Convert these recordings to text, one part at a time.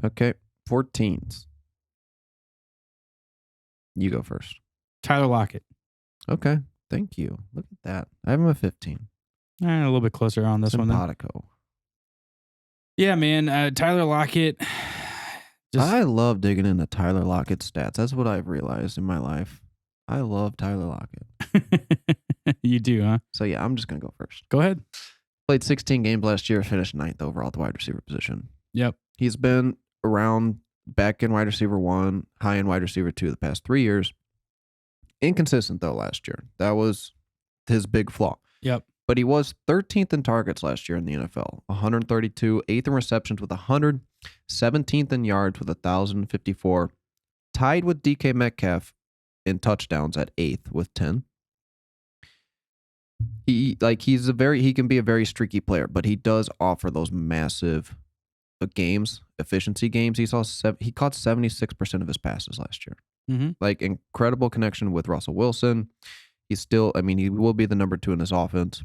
Okay. 14s. You go first. Tyler Lockett. Okay. Thank you. Look at that. I have him at 15. A little bit closer on this one then. Simpatico. Yeah, man. Tyler Lockett. I love digging into Tyler Lockett stats. That's what I've realized in my life. I love Tyler Lockett. You do, huh? So, yeah, I'm just going to go first. Go ahead. Played 16 games last year, finished 9th overall at the wide receiver position. Yep. He's been around back in wide receiver 1, high in wide receiver 2 the past 3 years. Inconsistent, though, last year. That was his big flaw. Yep. But he was 13th in targets last year in the NFL. 132, 8th in receptions with 100, 17th in yards with 1,054. Tied with DK Metcalf in touchdowns at 8th with 10. He can be a very streaky player, but he does offer those massive games, efficiency games. He caught 76% of his passes last year. Mm-hmm. Like, incredible connection with Russell Wilson. He will be the number 2 in this offense.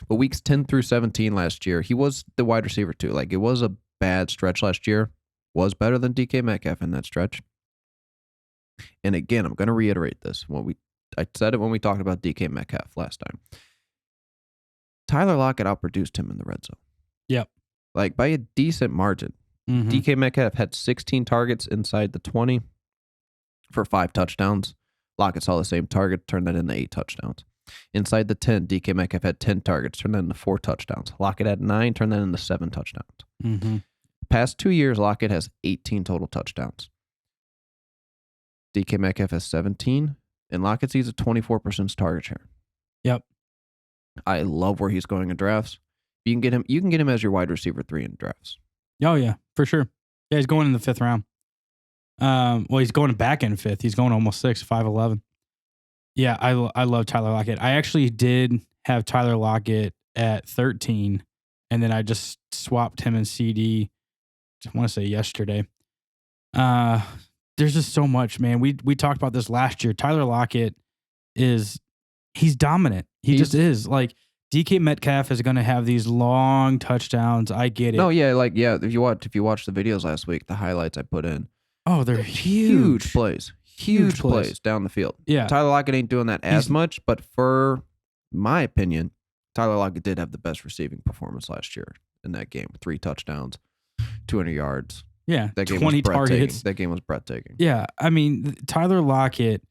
But weeks 10 through 17 last year, he was the wide receiver 2. Like, it was a bad stretch last year. Was better than DK Metcalf in that stretch. And again, I'm going to reiterate this. I said it when we talked about DK Metcalf last time. Tyler Lockett outproduced him in the red zone. Yep. Like, by a decent margin. Mm-hmm. DK Metcalf had 16 targets inside the 20 for 5 touchdowns. Lockett saw the same target, turned that into 8 touchdowns. Inside the 10, DK Metcalf had 10 targets, turned that into 4 touchdowns. Lockett had 9, turned that into 7 touchdowns. Mm-hmm. Past 2 years, Lockett has 18 total touchdowns. DK Metcalf has 17, and Lockett sees a 24% target share. Yep. I love where he's going in drafts. You can get him as your wide receiver 3 in drafts. Oh, yeah, for sure. Yeah, he's going in the 5th round. Well, he's going back in 5th. He's going almost 6, 5'11". Yeah, I love Tyler Lockett. I actually did have Tyler Lockett at 13, and then I just swapped him and CD. I want to say yesterday. There's just so much, man. We talked about this last year. Tyler Lockett he's dominant. He just is. Like, DK Metcalf is going to have these long touchdowns. I get it. No, yeah, if you watch the videos last week, the highlights I put in. Oh, they're huge plays. Huge plays down the field. Yeah. Tyler Lockett ain't doing that as much, but for my opinion, Tyler Lockett did have the best receiving performance last year in that game. 3 touchdowns, 200 yards. Yeah, that game 20 was targets. That game was breathtaking. Yeah, I mean, Tyler Lockett,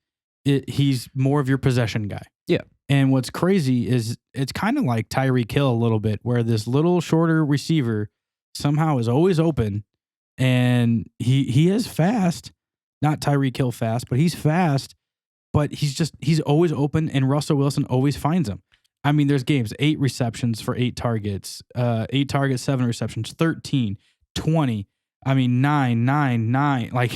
he's more of your possession guy. Yeah. And what's crazy is it's kind of like Tyreek Hill a little bit, where this little shorter receiver somehow is always open, and he is fast. Not Tyreek Hill fast, but he's fast. But he's always open, and Russell Wilson always finds him. I mean, there's games, 8 receptions for 8 targets, 8 targets, 7 receptions, 13, 20. I mean, 9. Like,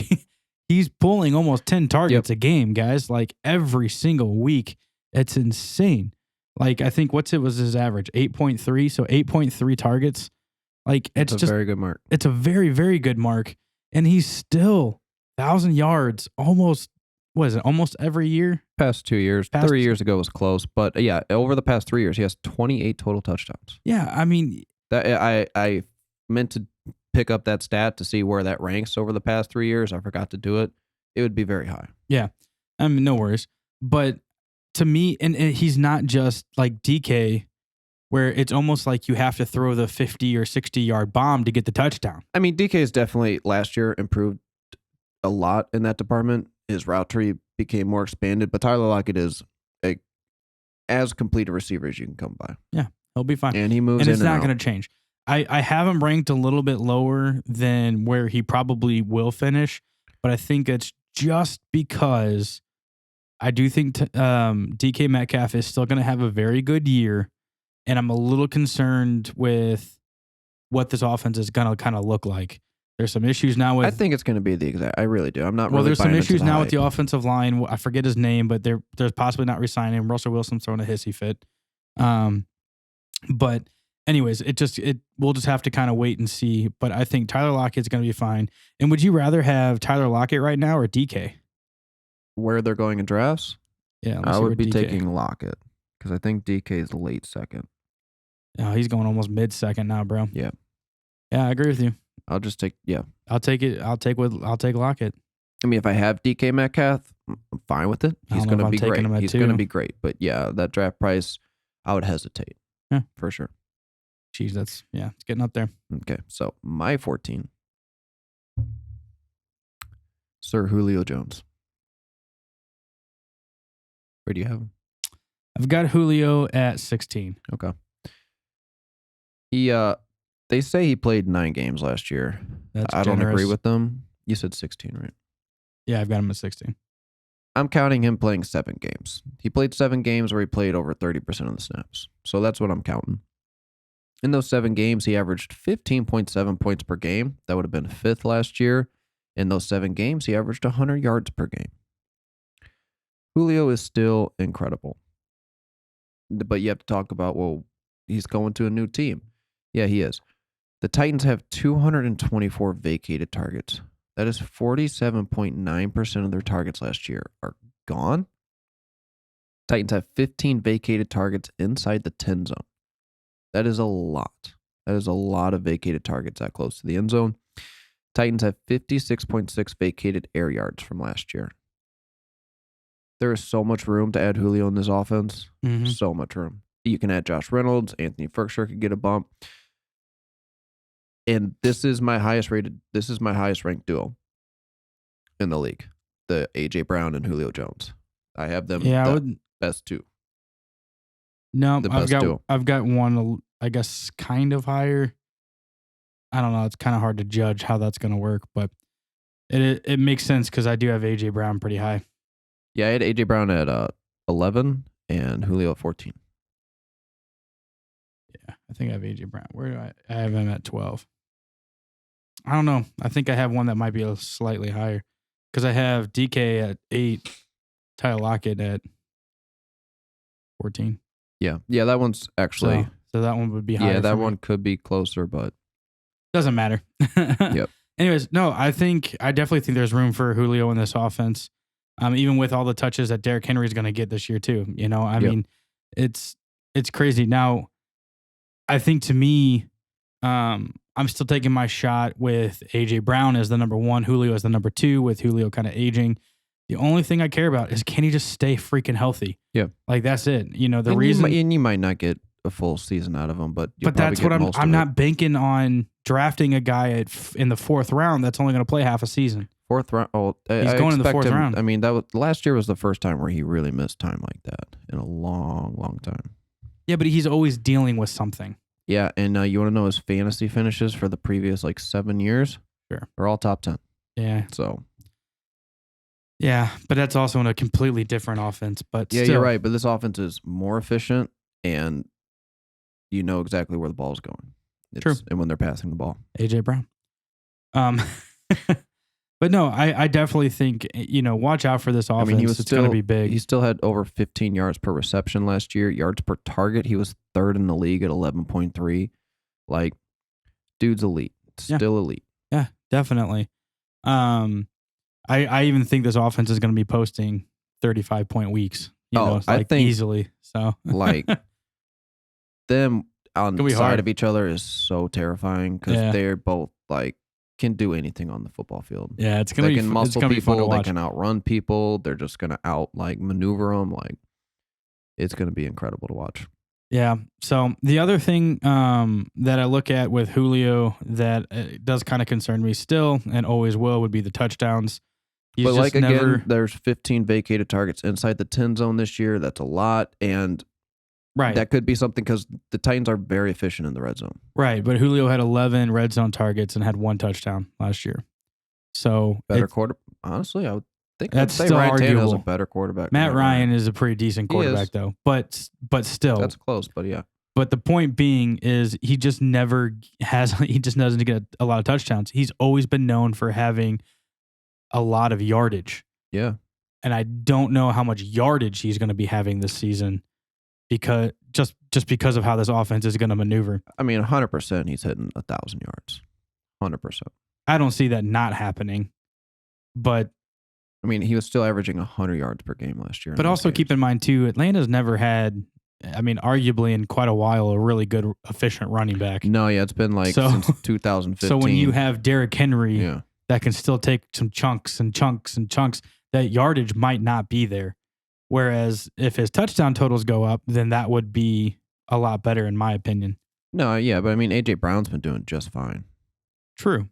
he's pulling almost 10 targets a game, guys. Like, every single week. It's insane. Like, I think was his average? 8.3. So 8.3 targets. Like, it's just a very good mark. It's a very, very good mark. And he's still 1,000 yards almost, what is it? Almost every year? Past 2 years. 3 years ago was close. But yeah, over the past 3 years, he has 28 total touchdowns. Yeah. I mean, that I meant to pick up that stat to see where that ranks over the past 3 years. I forgot to do it. It would be very high. Yeah. I mean, no worries. But to me, and he's not just like DK, where it's almost like you have to throw the 50 or 60-yard bomb to get the touchdown. I mean, DK has definitely last year improved a lot in that department. His route tree became more expanded, but Tyler Lockett is as complete a receiver as you can come by. Yeah, he'll be fine. And he moves in and it's not out. going to change. I have him ranked a little bit lower than where he probably will finish, but I think it's just because I do think DK Metcalf is still going to have a very good year, and I'm a little concerned with what this offense is going to kind of look like. There's some issues now with... I think it's going to be the exact... I really do. I'm not well, really there's some issues now hype. with the offensive line. I forget his name, but there's possibly not resigning him. Russell Wilson's throwing a hissy fit. But anyways, we'll just have to kind of wait and see. But I think Tyler Lockett's going to be fine. And would you rather have Tyler Lockett right now or DK? Where they're going in drafts? Yeah, I would be taking Lockett because I think DK is late second. Oh, he's going almost mid-second now, bro. Yeah. Yeah, I agree with you. I'll just take, yeah. I'll take Lockett. I mean, if I have DK Metcalf, I'm fine with it. He's going to be great. He's going to be great. But yeah, that draft price, I would hesitate. Yeah. For sure. Jeez, it's getting up there. Okay, so my 14. Sir Julio Jones. Where do you have him? I've got Julio at 16. Okay. They say he played 9 games last year. I don't agree with them. You said 16, right? Yeah, I've got him at 16. I'm counting him playing 7 games. He played 7 games where he played over 30% of the snaps. So that's what I'm counting. In those 7 games, he averaged 15.7 points per game. That would have been 5th last year. In those 7 games, he averaged 100 yards per game. Julio is still incredible. But you have to talk about, well, he's going to a new team. Yeah, he is. The Titans have 224 vacated targets. That is 47.9% of their targets last year are gone. Titans have 15 vacated targets inside the 10 zone. That is a lot. That is a lot of vacated targets that close to the end zone. Titans have 56.6 vacated air yards from last year. There is so much room to add Julio in this offense. Mm-hmm. So much room. You can add Josh Reynolds. Anthony Ferkshire could get a bump. And this is my highest ranked duo in the league. The AJ Brown and Julio Jones. I have them best 2. No, I've got one, I guess, kind of higher. I don't know. It's kind of hard to judge how that's going to work, but it makes sense because I do have AJ Brown pretty high. Yeah, I had AJ Brown at 11 and Julio at 14. Yeah, I think I have AJ Brown. Where do I have him at 12? I don't know. I think I have one that might be slightly higher because I have DK at 8, Tyler Lockett at 14. Yeah, that one's actually. So that one would be higher. Yeah, that one could be closer, but doesn't matter. Yep. Anyways, no, I definitely think there's room for Julio in this offense. Even with all the touches that Derrick Henry is going to get this year too. You know, I mean, it's crazy. Now, I think to me, I'm still taking my shot with AJ Brown as the number 1, Julio as the number 2, with Julio kind of aging. The only thing I care about is, can he just stay freaking healthy? Yeah. Like, that's it. You know, you might not get a full season out of him, but that's what I'm not banking on drafting a guy in the 4th round that's only going to play half a season. 4th round. Oh, he's going in the 4th round. I mean, last year was the first time where he really missed time like that in a long, long time. Yeah, but he's always dealing with something. Yeah, and you want to know his fantasy finishes for the previous 7 years? Sure. They're all top 10. Yeah. So. Yeah, but that's also in a completely different offense. But yeah, you're right. But this offense is more efficient, and you know exactly where the ball is going. True. And when they're passing the ball. AJ Brown. But no, I definitely think, watch out for this offense. I mean, it's going to be big. He still had over 15 yards per reception last year. Yards per target, he was 3rd in the league at 11.3. Like, dude's elite. Still elite. Yeah, definitely. I even think this offense is going to be posting 35-point weeks. I think easily. So them on the side of each other is so terrifying because they're both can do anything on the football field. Yeah, it's gonna be muscle people. Be fun to watch. They can outrun people. They're just gonna maneuver them. It's gonna be incredible to watch. Yeah. So the other thing that I look at with Julio that does kind of concern me still and always will would be the touchdowns. But again, there's 15 vacated targets inside the 10 zone this year. That's a lot, and that could be something because the Titans are very efficient in the red zone. Right, but Julio had 11 red zone targets and had 1 touchdown last year. So better quarter. Honestly, I would think that's I'd say still Ryan arguable. Tannehill's a better quarterback. Matt Ryan is a pretty decent quarterback, though. But still, that's close. But yeah. But the point being is he just never has. He just doesn't get a lot of touchdowns. He's always been known for having a lot of yardage. Yeah. And I don't know how much yardage he's going to be having this season because just because of how this offense is going to maneuver. I mean, 100% he's hitting 1,000 yards. 100%. I don't see that not happening. But I mean, he was still averaging 100 yards per game last year. But also keep in mind too, Atlanta's never had I mean, arguably in quite a while, a really good, efficient running back. No, yeah, it's been like So- since 2015. So when you have Derrick Henry yeah, that can still take some chunks and chunks and chunks, that yardage might not be there. Whereas if his touchdown totals go up, then that would be a lot better, in my opinion. no, yeah, but I mean, AJ Brown's been doing just fine. True.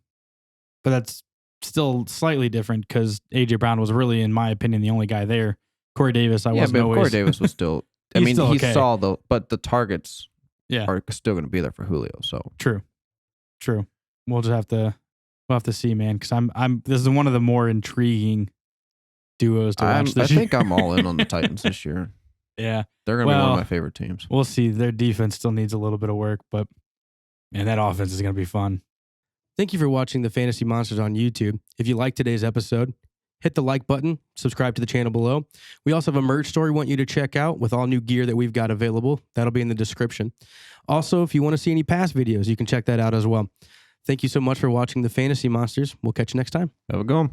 But that's still slightly different because AJ Brown was really, in my opinion, the only guy there. Corey Davis, I Yeah, wasn't but always. Corey Davis was still. I He's mean, still he okay. saw but the targets Yeah. are still going to be there for Julio. So True. We'll just have to see, man. Because this is one of the more intriguing duos to watch I this year. think I'm all in on the Titans this year. Yeah. They're going to be one Well, of my favorite teams. We'll see. Their defense still needs a little bit of work, but man, that offense is going to be fun. Thank you for watching the Fantasy Monsters on YouTube. If you liked today's episode, hit the like button, subscribe to the channel below. We also have a merch store we want you to check out with all new gear that we've got available. That'll be in the description. Also, if you want to see any past videos, you can check that out as well. Thank you so much for watching the Fantasy Monsters. We'll catch you next time. Have a go.